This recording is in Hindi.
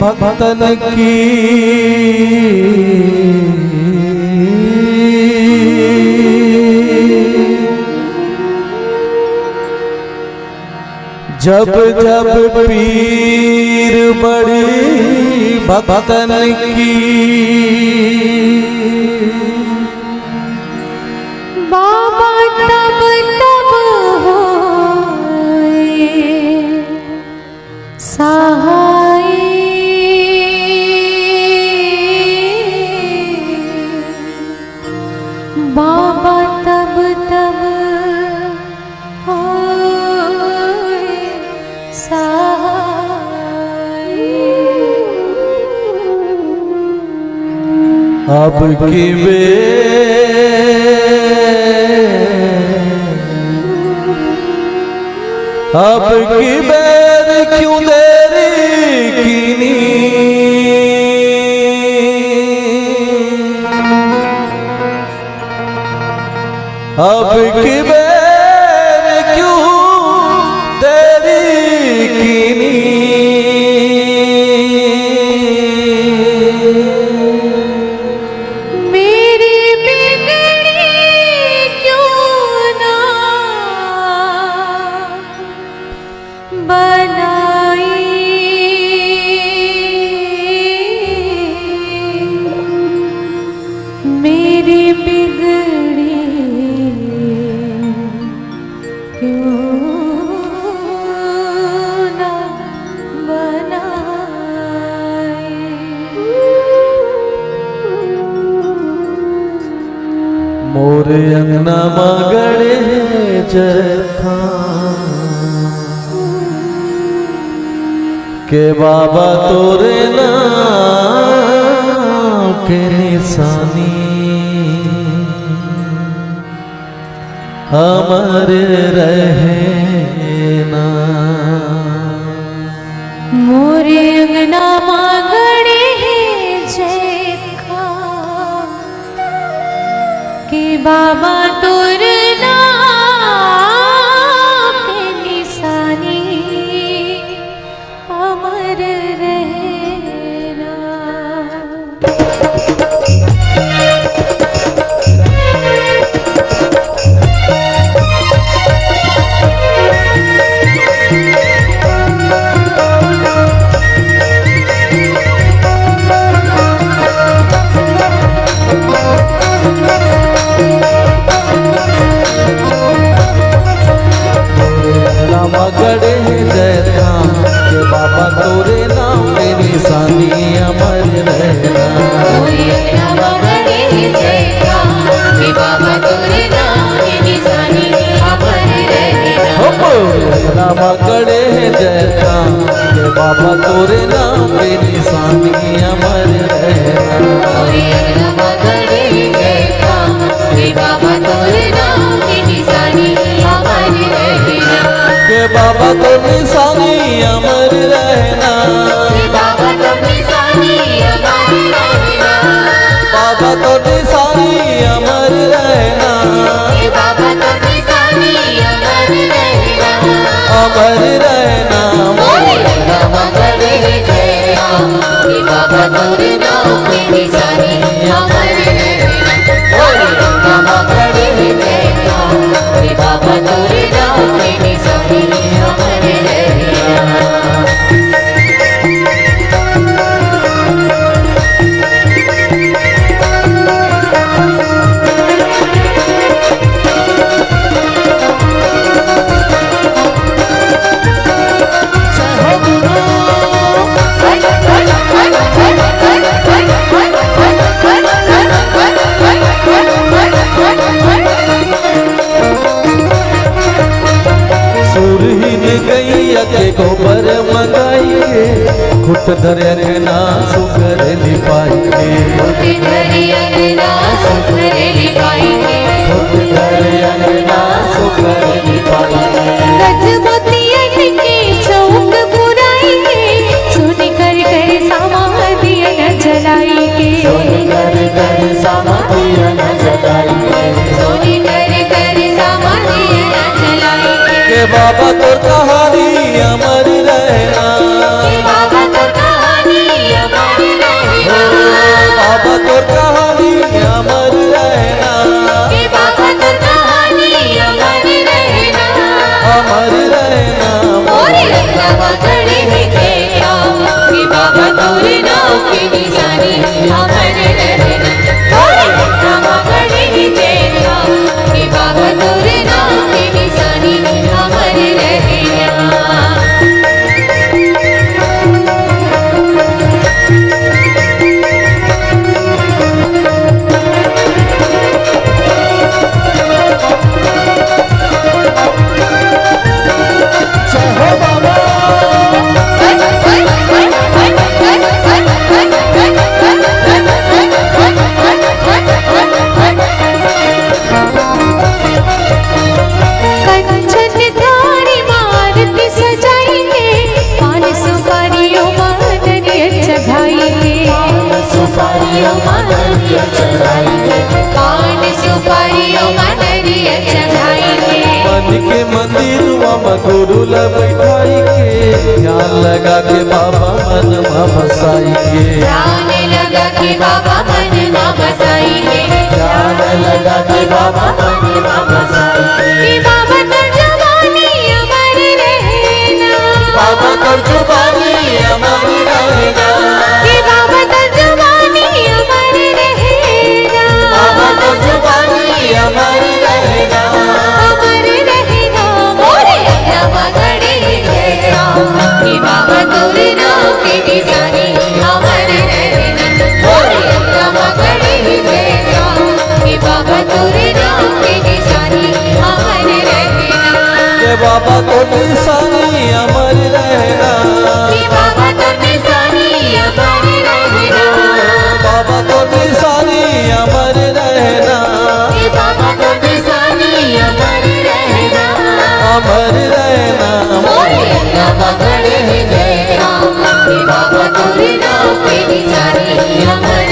भक्तन की जब जब पीर बड़ी भक्तन की बाबा तब तब होए सहाय बाबा तब तब होए सहाय अब की अब की बेर क्यों देरी कीनी अब की बेर क्यों देरी कीनी मेरी बिगड़ी क्यों ना बनाए मोर अंगना मगड़े जखा के बाबा तोरे नाम के निशानी अमर रहना मोरे अंगना मांगड़े जैखा के बाबा तोर नाम के निशानी अमर रहना मगड़े जैसा के बाबा तोरे नाम के निशानी अमर रहना मगड़े जैसा के बाबा तोरे नाम के निशानी अमर रहना मगड़े जैसा के बाबा तोरे नाम के निशानी अमर रहना मगड़े जैसा के बाबा तोरे नाम के निशानी अमर रहना के बाबा तो निशानी अमर रहना बाबा तो निशानी अमर रहना बाबा तो निशानी अमर रहना बाबा तो निशानी अमर रहना अमर रहना मगड़े जैसा के बाबा तोरे नाम के निशानी अमर रहना मगड़े जैसा के बाबा तोरे नाम के निशानी अमर रहना गैया के गोबर मंगाइए घुट धर अंगना सुगर लिपाइए घुट धर अंगना सुगर लिपाइए घुट धर अंगना सुगर लिपाइए गजमोतियन के चौक पुराइए सोने कर कर सामान दिया न जलाइए सोने कर कर सामान दिया न जलाइए सोने कर कर सामान दिया न जलाइए के बाबा तोर कहानी अमर रहना के बाबा तोर कहानी अमर रहना, हे बाबा तो कहानी अमर रहना, अमर रहना मोरे लंका खड़े ही तेरा, हे बाबा तोरे नाम की निशानी अमर रहना, मोरे लंका खड़े ही तेरा, हे बाबा तोरे नाम की निशानी अमर रहना। कंचन थारी मारुति सजाएंगे, पान सुपारियों माननीय चढ़ाएंगे, सुपारियों माननीय चढ़ाएंगे, पान सुपारियों माननीय चढ़ाएंगे। मन के मंदिर मधुरुल बैठाई के, ध्यान लगा के बाबा मन में बसाएंगे, ध्यान लगा के बाबा मन में बसाएंगे, ध्यान लगा के बाबा मन में बसाएंगे। कि बाबा तर जवानी अमर रहना, बाबा कर जुबानी अमर रहना, कि बाबा तर जवानी अमर रहना, बाबा कर जुबानी अमर रहना, अमर रहना, मोरे अल्लाह खड़े ही तेरा, कि बाबा तोरे नाम की निशानी अमर रहना, मोरे अल्लाह खड़े ही तेरा, कि बाबा तोरे नाम की निशानी अमर रहना, के बाबा तो निशानी अमर रहना, कि बाबा तो निशानी अमर रहना, बाबा तो निशानी अमर रहना, कि बाबा तो निशानी अमर रहना, अमर रहना मोरे अल्लाह खड़े ही तेरा, कि बाबा तोरे नाम की निशानी अमर